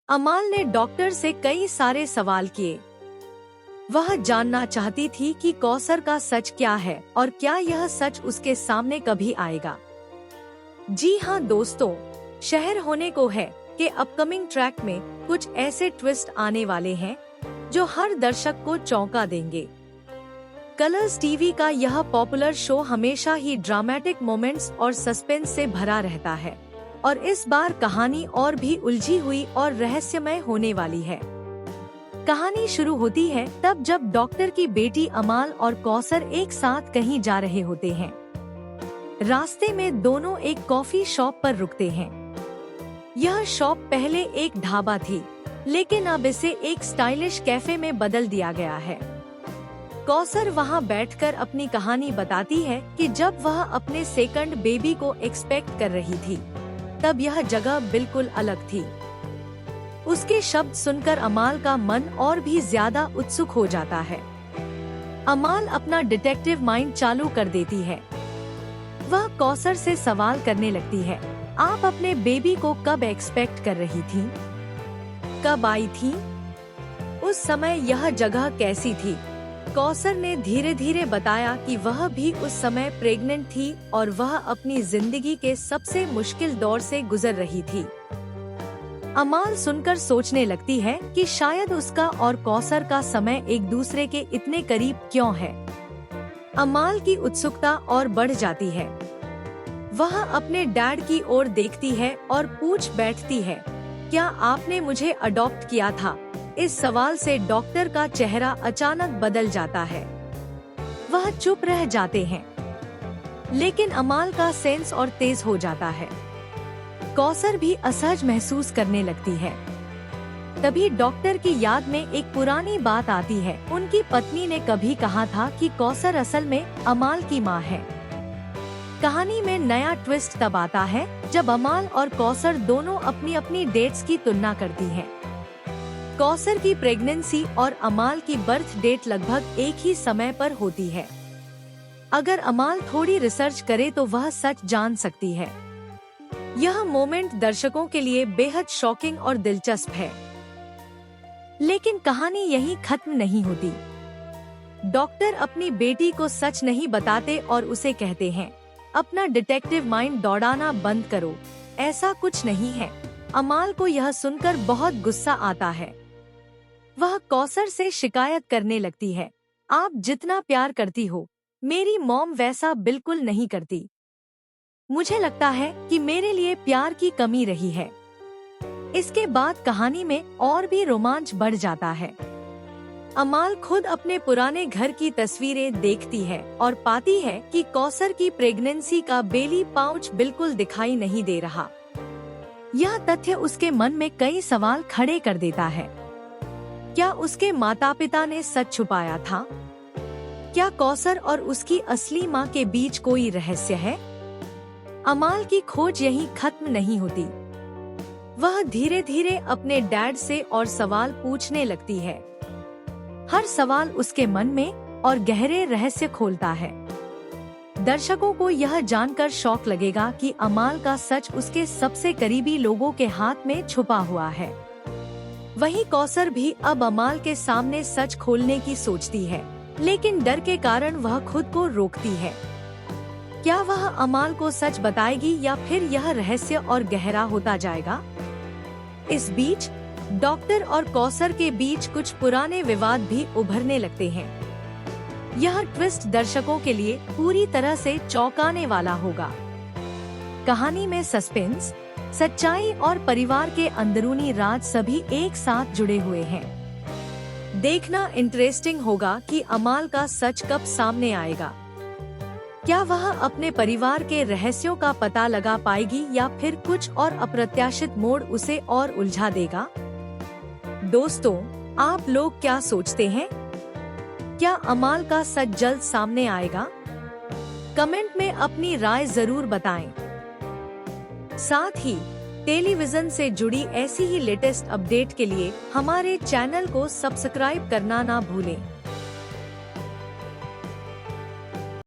अमाल ने डॉक्टर से कई सारे सवाल किए। वह जानना चाहती थी कि कौसर का सच क्या है और क्या यह सच उसके सामने कभी आएगा। जी हाँ दोस्तों, शहर होने को है के अपकमिंग ट्रैक में कुछ ऐसे ट्विस्ट आने वाले हैं जो हर दर्शक को चौंका देंगे। कलर्स टीवी का यह पॉपुलर शो हमेशा ही ड्रामेटिक मोमेंट्स और सस्पेंस से भरा रहता है और इस बार कहानी और भी उलझी हुई और रहस्यमय होने वाली है। कहानी शुरू होती है तब जब डॉक्टर की बेटी अमाल और कौसर एक साथ कहीं जा रहे होते हैं। रास्ते में दोनों एक कॉफी शॉप पर रुकते हैं। यह शॉप पहले एक ढाबा थी, लेकिन अब इसे एक स्टाइलिश कैफे में बदल दिया गया है। कौसर वहां बैठकर अपनी कहानी बताती है कि जब वह अपने सेकंड बेबी को एक्सपेक्ट कर रही थी, तब यह जगह बिल्कुल अलग थी। उसके शब्द सुनकर अमाल का मन और भी ज्यादा उत्सुक हो जाता है। अमाल अपना डिटेक्टिव माइंड चालू कर देती है। वह कौसर से सवाल करने लगती है, आप अपने बेबी को कब एक्सपेक्ट कर रही थी? कब आई थी? उस समय यह जगह कैसी थी? कौसर ने धीरे धीरे बताया कि वह भी उस समय प्रेग्नेंट थी और वह अपनी जिंदगी के सबसे मुश्किल दौर से गुजर रही थी। अमाल सुनकर सोचने लगती है कि शायद उसका और कौसर का समय एक दूसरे के इतने करीब क्यों है। अमाल की उत्सुकता और बढ़ जाती है। वह अपने डैड की ओर देखती है और पूछ बैठती है, क्या आपने मुझे अडॉप्ट किया था? इस सवाल से डॉक्टर का चेहरा अचानक बदल जाता है। वह चुप रह जाते हैं, लेकिन अमाल का सेंस और तेज हो जाता है। कौसर भी असहज महसूस करने लगती है। तभी डॉक्टर की याद में एक पुरानी बात आती है। उनकी पत्नी ने कभी कहा था कि कौसर असल में अमाल की माँ है। कहानी में नया ट्विस्ट तब आता है जब अमाल और कौसर दोनों अपनी अपनी डेट्स की तुलना करती हैं। कौसर की प्रेगनेंसी और अमाल की बर्थ डेट लगभग एक ही समय पर होती है। अगर अमाल थोड़ी रिसर्च करे तो वह सच जान सकती है। यह मोमेंट दर्शकों के लिए बेहद शॉकिंग और दिलचस्प है। लेकिन कहानी यहीं खत्म नहीं होती। डॉक्टर अपनी बेटी को सच नहीं बताते और उसे कहते हैं, अपना डिटेक्टिव माइंड दौड़ाना बंद करो, ऐसा कुछ नहीं है। अमाल को यह सुनकर बहुत गुस्सा आता है। वह कौसर से शिकायत करने लगती है, आप जितना प्यार करती हो, मेरी मॉम वैसा बिल्कुल नहीं करती। मुझे लगता है कि मेरे लिए प्यार की कमी रही है। इसके बाद कहानी में और भी रोमांच बढ़ जाता है। अमाल खुद अपने पुराने घर की तस्वीरें देखती है और पाती है कि कौसर की प्रेगनेंसी का बेली पाउच बिल्कुल दिखाई नहीं दे रहा। यह तथ्य उसके मन में कई सवाल खड़े कर देता है। क्या उसके माता पिता ने सच छुपाया था? क्या कौसर और उसकी असली माँ के बीच कोई रहस्य है? अमाल की खोज यहीं खत्म नहीं होती। वह धीरे धीरे अपने डैड से और सवाल पूछने लगती है। हर सवाल उसके मन में और गहरे रहस्य खोलता है। दर्शकों को यह जानकर शौक लगेगा कि अमाल का सच उसके सबसे करीबी लोगों के हाथ में छुपा हुआ है। वहीं कौसर भी अब अमाल के सामने सच खोलने की सोचती है, लेकिन डर के कारण वह खुद को रोकती है। क्या वह अमाल को सच बताएगी या फिर यह रहस्य और गहरा होता जाएगा? इस बीच डॉक्टर और कौसर के बीच कुछ पुराने विवाद भी उभरने लगते हैं। यह ट्विस्ट दर्शकों के लिए पूरी तरह से चौंकाने वाला होगा। कहानी में सस्पेंस, सच्चाई और परिवार के अंदरूनी राज सभी एक साथ जुड़े हुए हैं। देखना इंटरेस्टिंग होगा कि अमाल का सच कब सामने आएगा। क्या वह अपने परिवार के रहस्यों का पता लगा पाएगी या फिर कुछ और अप्रत्याशित मोड़ उसे और उलझा देगा? दोस्तों, आप लोग क्या सोचते हैं? क्या अमाल का सच जल्द सामने आएगा? कमेंट में अपनी राय जरूर बताएं। साथ ही टेलीविजन से जुड़ी ऐसी ही लेटेस्ट अपडेट के लिए हमारे चैनल को सब्सक्राइब करना ना भूलें।